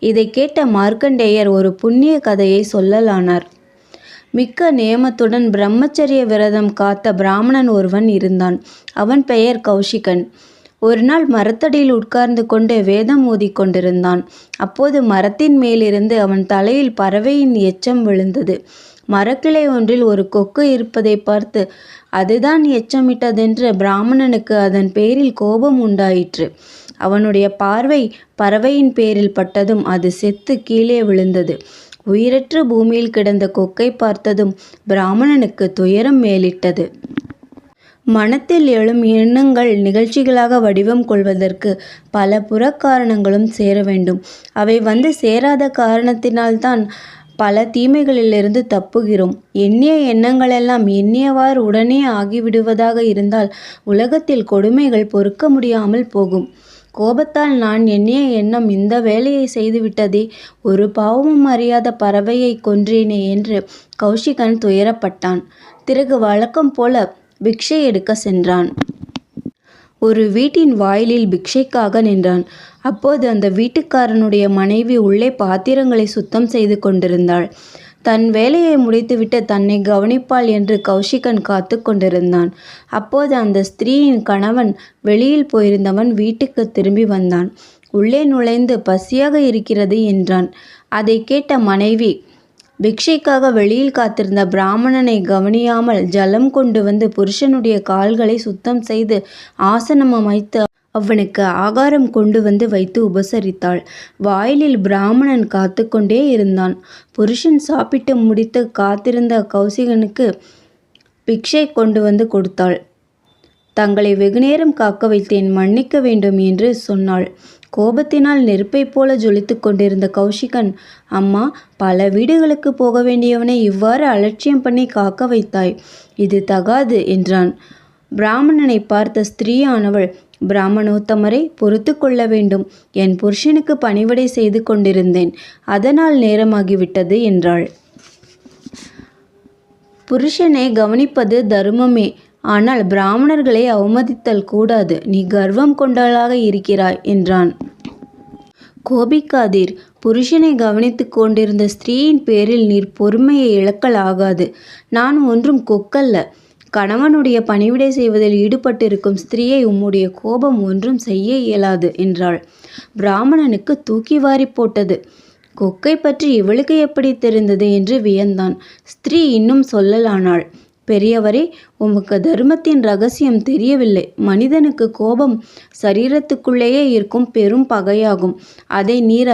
இதை கேட்ட மார்க்கண்டேயர் ஒரு புண்ணிய கதையை சொல்லலானார். மிக்க நேமத்துடன் பிரம்மச்சரிய விரதம் காத்த பிராமணன் ஒருவன் இருந்தான். அவன் பெயர் கௌஷிகன். ஒரு நாள் மரத்தடியில் உட்கார்ந்து கொண்டு வேதம் ஓதிக் கொண்டிருந்தான். அப்போது மரத்தின் மேலிருந்து அவன் தலையில் பறவையின் எச்சம் விழுந்தது. மரக்கிளை ஒன்றில் ஒரு கொக்கு இருப்பதை பார்த்து அதுதான் எச்சமிட்டதென்று பிராமணனுக்கு அதன் பேரில் கோபம் உண்டாயிற்று. அவனுடைய பார்வை பறவையின் பேரில் பட்டதும் அது செத்து கீழே விழுந்தது. உயிரற்று பூமியில் கிடந்த கொக்கை பார்த்ததும் பிராமணனுக்கு துயரம் மேலிட்டது. மனத்தில் எழும் எண்ணங்கள் நிகழ்ச்சிகளாக வடிவம் கொள்வதற்கு பல புறக்காரணங்களும் சேர வேண்டும். அவை வந்து சேராத காரணத்தினால்தான் பல தீமைகளிலிருந்து தப்புகிறோம். எண்ணிய எண்ணங்களெல்லாம் எண்ணியவாறு உடனே ஆகிவிடுவதாக இருந்தால் உலகத்தில் கொடுமைகள் பொறுக்க முடியாமல் போகும். கோபத்தால் நான் எண்ணிய எண்ணம் இந்த வேலையை செய்துவிட்டதே, ஒரு பாவமும் அறியாத பறவையை கொன்றேனே என்று கௌஷிகன் துயரப்பட்டான். பிறகு வழக்கம் போல பிக்ஷை எடுக்க சென்றான். ஒரு வீட்டின் வாயிலில் பிக்ஷைக்காக நின்றான். அப்போது அந்த வீட்டுக்காரனுடைய மனைவி உள்ளே பாத்திரங்களை சுத்தம் செய்து கொண்டிருந்தாள். தன் வேலையை முடித்துவிட்டு தன்னை கவனிப்பாள் என்று கௌஷிகன் காத்து கொண்டிருந்தான். அப்போது அந்த ஸ்திரீயின் கணவன் வெளியில் போயிருந்தவன் வீட்டுக்கு திரும்பி வந்தான். உள்ளே நுழைந்து பசியாக இருக்கிறது என்றான். அதை கேட்ட மனைவி பிக்ஷைக்காக வெளியில் காத்திருந்த பிராமணனை கவனியாமல் ஜலம் கொண்டு வந்து புருஷனுடைய கால்களை சுத்தம் செய்து ஆசனம் அமைத்து அவனுக்கு ஆகாரம் கொண்டு வந்து வைத்து உபசரித்தாள். வாயிலில் பிராமணன் காத்து கொண்டே இருந்தான். புருஷன் சாப்பிட்டு முடித்து காத்திருந்த கௌசிகனுக்கு பிக்ஷை கொண்டு வந்து கொடுத்தாள். தங்களை வெகுநேரம் காக்க வைத்தேன், மன்னிக்க வேண்டும் என்று சொன்னாள். கோபத்தினால் நெருப்பைப் போல ஜொலித்து கொண்டிருந்த கௌஷிகன், அம்மா, பல வீடுகளுக்கு போக வேண்டியவனை இவ்வாறு அலட்சியம் பண்ணி காக்க வைத்தாய், இது தகாது என்றான். பிராமணனை பார்த்த ஸ்திரீயானவள், பிராமணோத்தமரை பொறுத்து கொள்ள வேண்டும், என் புருஷனுக்கு பணிவிடை செய்து கொண்டிருந்தேன், அதனால் நேரமாகிவிட்டது என்றாள். புருஷனை கவனிப்பது தர்மமே, ஆனால் பிராமணர்களை அவமதித்தல் கூடாது, நீ கர்வம் கொண்டவளாக இருக்கிறாய் என்றான். கோபிக்காதீர், புருஷனை கவனித்து கொண்டிருந்த ஸ்திரீயின் பேரில் நீர் பொறுமையை இழக்கலாகாது. நான் ஒன்றும் கொக்கல்ல. கணவனுடைய பணிவிடை செய்வதில் ஈடுபட்டிருக்கும் ஸ்திரீயை உம்முடைய கோபம் ஒன்றும் செய்ய இயலாது என்றாள். பிராமணனுக்கு தூக்கி வாரி போட்டது. கொக்கை பற்றி இவளுக்கு எப்படி தெரிந்தது என்று வியந்தான். ஸ்திரீ இன்னும் சொல்லலானாள். பெரியவரே, உமக்கு தர்மத்தின் ரகசியம் தெரியவில்லை. மனிதனுக்கு கோபம் சரீரத்துக்குள்ளேயே இருக்கும் பெரும் பகையாகும். அதை நீர்